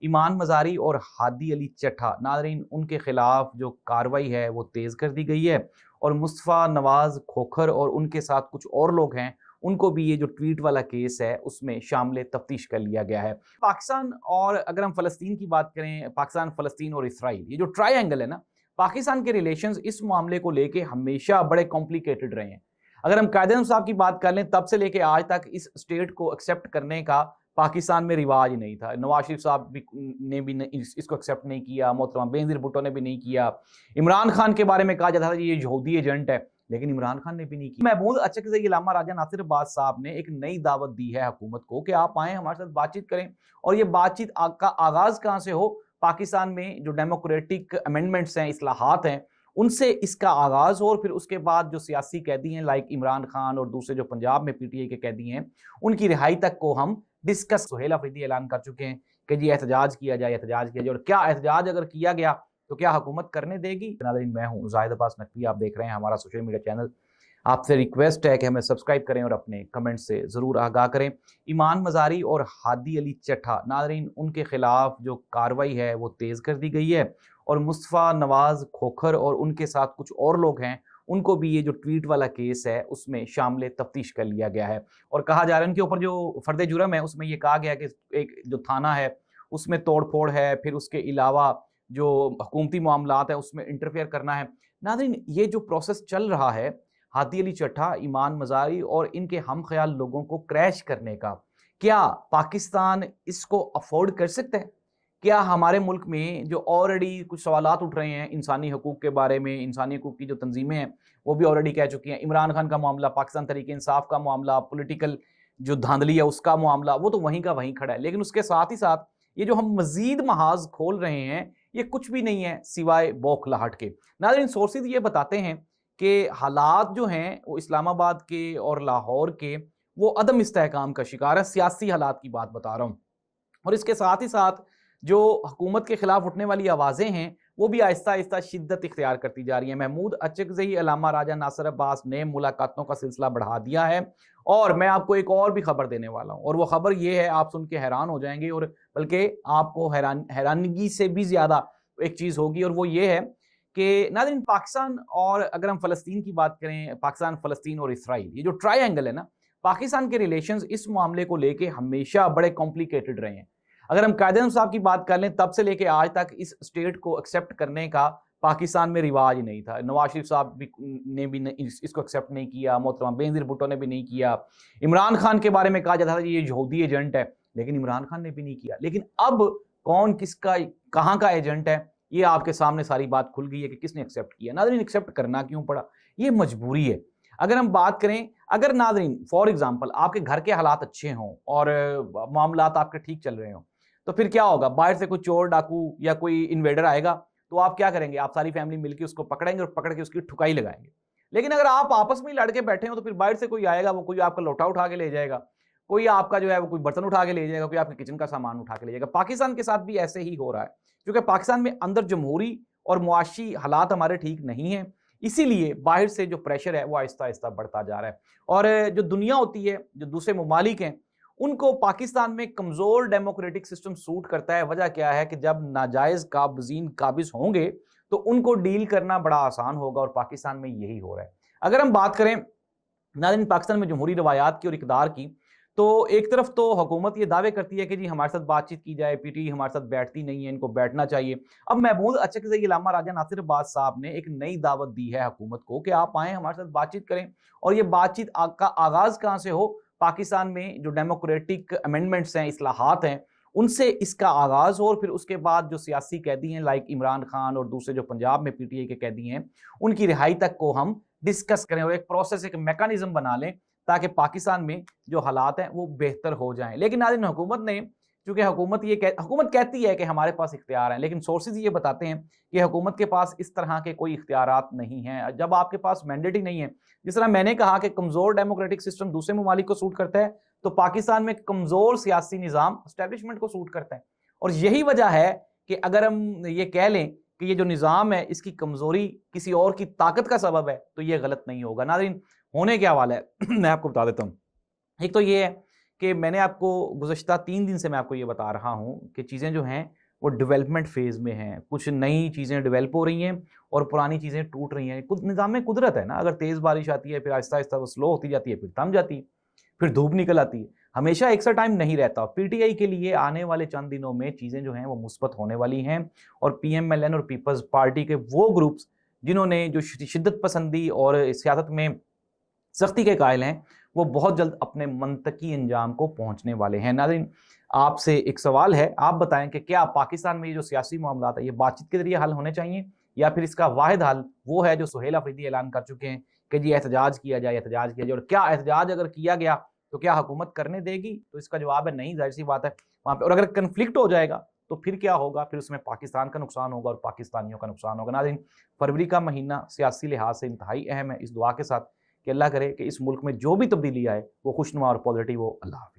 ایمان مزاری اور ہادی علی چٹھا ناظرین ان کے خلاف جو کارروائی ہے وہ تیز کر دی گئی ہے، اور مصطفیٰ نواز کھوکھر اور ان کے ساتھ کچھ اور لوگ ہیں ان کو بھی یہ جو ٹویٹ والا کیس ہے اس میں شامل تفتیش کر لیا گیا ہے۔ پاکستان اور اگر ہم فلسطین کی بات کریں، پاکستان، فلسطین اور اسرائیل، یہ جو ٹرائی اینگل ہے نا، پاکستان کے ریلیشنز اس معاملے کو لے کے ہمیشہ بڑے کمپلیکیٹڈ رہے ہیں۔ اگر ہم قائد اعظم صاحب کی بات کر لیں، تب سے لے کے آج تک اس اسٹیٹ کو ایکسیپٹ کرنے کا پاکستان میں رواج نہیں تھا۔ نواز شریف صاحب نے بھی اس کو ایکسیپٹ نہیں کیا، محترمہ بینظیر بھٹو نے بھی نہیں کیا۔ عمران خان کے بارے میں کہا جاتا تھا کہ یہ یہودی ایجنٹ ہے، لیکن عمران خان نے بھی نہیں کیا۔ محمود اچکزئی علامہ راجہ ناصر عباس صاحب نے ایک نئی دعوت دی ہے حکومت کو کہ آپ آئیں ہمارے ساتھ بات چیت کریں، اور یہ بات چیت کا آغاز کہاں سے ہو؟ پاکستان میں جو ڈیموکریٹک امینڈمنٹس ہیں، اصلاحات ہیں، ان سے اس کا آغاز ہو، اور پھر اس کے بعد جو سیاسی قیدی ہیں لائک عمران خان اور دوسرے جو پنجاب میں پی ٹی آئی کے قیدی ہیں ان کی رہائی تک کو ہم ڈسکس۔ سہیل افریدی اعلان کر چکے ہیں کہ جی احتجاج کیا جائے، اور کیا احتجاج اگر کیا گیا تو کیا حکومت کرنے دے گی؟ ناظرین، میں ہوں زاہد عباس نقوی، آپ دیکھ رہے ہیں ہمارا سوشل میڈیا چینل۔ آپ سے ریکویسٹ ہے کہ ہمیں سبسکرائب کریں اور اپنے کمنٹ سے ضرور آگاہ کریں۔ ایمان مزاری اور ہادی علی چٹھا ناظرین ان کے خلاف جو کارروائی ہے وہ تیز کر دی گئی ہے، اور مصطفیٰ نواز کھوکھر اور ان کے ساتھ کچھ اور لوگ ہیں ان کو بھی یہ جو ٹویٹ والا کیس ہے اس میں شامل تفتیش کر لیا گیا ہے، اور کہا جا رہا ہے ان کے اوپر جو فرد جرم ہے اس میں یہ کہا گیا کہ ایک جو تھانہ ہے اس میں توڑ پھوڑ ہے، پھر اس کے علاوہ جو حکومتی معاملات ہیں اس میں انٹرفیئر کرنا ہے۔ ناظرین، یہ جو پروسیس چل رہا ہے ہادی علی چٹھا، ایمان مزاری اور ان کے ہم خیال لوگوں کو کریش کرنے کا، کیا پاکستان اس کو افورڈ کر سکتا ہے؟ کیا ہمارے ملک میں جو آلریڈی کچھ سوالات اٹھ رہے ہیں انسانی حقوق کے بارے میں، انسانی حقوق کی جو تنظیمیں ہیں وہ بھی آلریڈی کہہ چکی ہیں، عمران خان کا معاملہ، پاکستان تحریک انصاف کا معاملہ، پولیٹیکل جو دھاندلی ہے اس کا معاملہ، وہ تو وہیں کا وہیں کھڑا ہے، لیکن اس کے ساتھ ہی ساتھ یہ جو ہم مزید محاذ کھول رہے ہیں یہ کچھ بھی نہیں ہے سوائے بوکھلاہٹ کے۔ ناظرین، سورسز یہ بتاتے ہیں کہ حالات جو ہیں وہ اسلام آباد کے اور لاہور کے وہ عدم استحکام کا شکار ہے، سیاسی حالات کی بات بتا رہا ہوں، اور اس کے ساتھ ہی ساتھ جو حکومت کے خلاف اٹھنے والی آوازیں ہیں وہ بھی آہستہ آہستہ شدت اختیار کرتی جا رہی ہیں۔ محمود اچکزئی علامہ راجہ ناصر عباس نے ملاقاتوں کا سلسلہ بڑھا دیا ہے، اور میں آپ کو ایک اور بھی خبر دینے والا ہوں، اور وہ خبر یہ ہے، آپ سن کے حیران ہو جائیں گے، اور بلکہ آپ کو حیرانگی سے بھی زیادہ ایک چیز ہوگی، اور وہ یہ ہے کہ ناظرین، پاکستان اور اگر ہم فلسطین کی بات کریں، پاکستان، فلسطین اور اسرائیل، یہ جو ٹرائی اینگل ہے نا، پاکستان کے ریلیشنز اس معاملے کو لے کے ہمیشہ بڑے کمپلیکیٹڈ رہے ہیں۔ اگر ہم قائد اعظم صاحب کی بات کر لیں، تب سے لے کے آج تک اس اسٹیٹ کو ایکسیپٹ کرنے کا پاکستان میں رواج نہیں تھا۔ نواز شریف صاحب نے بھی اس کو ایکسیپٹ نہیں کیا، محترمہ بینظیر بھٹو نے بھی نہیں کیا۔ عمران خان کے بارے میں کہا جاتا تھا کہ یہ یہودی ایجنٹ ہے، لیکن عمران خان نے بھی نہیں کیا۔ لیکن اب کون کس کا کہاں کا ایجنٹ ہے یہ آپ کے سامنے ساری بات کھل گئی ہے کہ کس نے ایکسیپٹ کیا۔ ناظرین، ایکسیپٹ کرنا کیوں پڑا؟ یہ مجبوری ہے۔ اگر ہم بات کریں، اگر ناظرین فار ایگزامپل آپ کے گھر کے حالات اچھے ہوں اور معاملات آپ کے ٹھیک چل رہے ہوں، تو پھر کیا ہوگا؟ باہر سے کوئی چور ڈاکو یا کوئی انویڈر آئے گا تو آپ کیا کریں گے؟ آپ ساری فیملی مل کے اس کو پکڑیں گے اور پکڑ کے اس کی ٹھکائی لگائیں گے۔ لیکن اگر آپ آپس میں لڑ کے بیٹھے ہو تو پھر باہر سے کوئی آئے گا، وہ کوئی آپ کا لوٹا اٹھا کے لے جائے گا، کوئی آپ کا جو ہے وہ کوئی برتن اٹھا کے لے جائے گا، کوئی آپ کے کچن کا سامان اٹھا کے لے جائے گا۔ پاکستان کے ساتھ بھی ایسے ہی ہو رہا ہے، کیونکہ پاکستان میں اندر جمہوری اور معاشی حالات ہمارے ٹھیک نہیں ہیں، اسی لیے باہر سے جو پریشر ہے وہ آہستہ آہستہ بڑھتا جا رہا ہے، اور جو دنیا ہوتی ہے، جو دوسرے ممالک ہیں، ان کو پاکستان میں کمزور ڈیموکریٹک سسٹم سوٹ کرتا ہے۔ وجہ کیا ہے کہ جب ناجائز قابضین قابض ہوں گے تو ان کو ڈیل کرنا بڑا آسان ہوگا، اور پاکستان میں یہی ہو رہا ہے۔ اگر ہم بات کریں ناظرین پاکستان میں جمہوری روایات کی اور اقدار کی، تو ایک طرف تو حکومت یہ دعوے کرتی ہے کہ جی ہمارے ساتھ بات چیت کی جائے، پی ٹی ہمارے ساتھ بیٹھتی نہیں ہے، ان کو بیٹھنا چاہیے۔ اب محمود اچکزئی علامہ راجہ ناصر عباس صاحب نے ایک نئی دعوت دی ہے حکومت کو کہ آپ آئیں ہمارے ساتھ بات چیت کریں، اور یہ بات چیت کا آغاز کہاں سے ہو؟ پاکستان میں جو ڈیموکریٹک امینڈمنٹس ہیں، اصلاحات ہیں، ان سے اس کا آغاز ہو، اور پھر اس کے بعد جو سیاسی قیدی ہیں لائک عمران خان اور دوسرے جو پنجاب میں پی ٹی آئی کے قیدی ہیں ان کی رہائی تک کو ہم ڈسکس کریں، اور ایک پروسیس، ایک میکانزم بنا لیں تاکہ پاکستان میں جو حالات ہیں وہ بہتر ہو جائیں۔ لیکن ناظرین، حکومت نے، چونکہ حکومت کہتی ہے کہ ہمارے پاس اختیار ہیں، لیکن سورسز یہ بتاتے ہیں کہ حکومت کے پاس اس طرح کے کوئی اختیارات نہیں ہیں۔ جب آپ کے پاس مینڈیٹ ہی نہیں ہے، جس طرح میں نے کہا کہ کمزور ڈیموکریٹک سسٹم دوسرے ممالک کو سوٹ کرتا ہے، تو پاکستان میں کمزور سیاسی نظام اسٹیبلشمنٹ کو سوٹ کرتا ہے، اور یہی وجہ ہے کہ اگر ہم یہ کہہ لیں کہ یہ جو نظام ہے اس کی کمزوری کسی اور کی طاقت کا سبب ہے تو یہ غلط نہیں ہوگا۔ ناظرین، ہونے کیا والا ہے میں آپ کو بتا دیتا ہوں۔ ایک تو یہ ہے کہ میں نے آپ کو گزشتہ 3 دن سے میں آپ کو یہ بتا رہا ہوں کہ چیزیں جو ہیں وہ ڈیولپمنٹ فیز میں ہیں، کچھ نئی چیزیں ڈیولپ ہو رہی ہیں اور پرانی چیزیں ٹوٹ رہی ہیں. نظام میں قدرت ہے نا، اگر تیز بارش آتی ہے پھر آہستہ آہستہ وہ سلو ہوتی جاتی ہے، پھر تھم جاتی ہے، پھر دھوپ نکل آتی ہے. ہمیشہ ایک سا ٹائم نہیں رہتا. پی ٹی آئی کے لیے آنے والے چند دنوں میں چیزیں جو ہیں وہ مثبت ہونے والی ہیں، اور پی ایم ایل این اور پیپلز پارٹی کے وہ گروپس جنہوں نے جو شدت پسندی اور سیاست میں سختی کے قائل ہیں، وہ بہت جلد اپنے منطقی انجام کو پہنچنے والے ہیں. ناظرین، آپ سے ایک سوال ہے، آپ بتائیں کہ کیا پاکستان میں یہ جو سیاسی معاملات ہیں یہ بات چیت کے ذریعے حل ہونے چاہیے، یا پھر اس کا واحد حل وہ ہے جو سہیل افریدی اعلان کر چکے ہیں کہ جی احتجاج کیا جائے، احتجاج کیا جائے. اور کیا احتجاج اگر کیا گیا تو کیا حکومت کرنے دے گی؟ تو اس کا جواب ہے نہیں، ظاہر سی بات ہے وہاں پہ. اور اگر کنفلکٹ ہو جائے گا تو پھر کیا ہوگا؟ پھر اس میں پاکستان کا نقصان ہوگا اور پاکستانیوں کا نقصان ہوگا. ناظرین، فروری کا مہینہ سیاسی لحاظ سے انتہائی اہم ہے. اس دعا کے ساتھ کہ اللہ کرے کہ اس ملک میں جو بھی تبدیلی آئے وہ خوشنما اور پازیٹیو ہو. اللہ حافظ.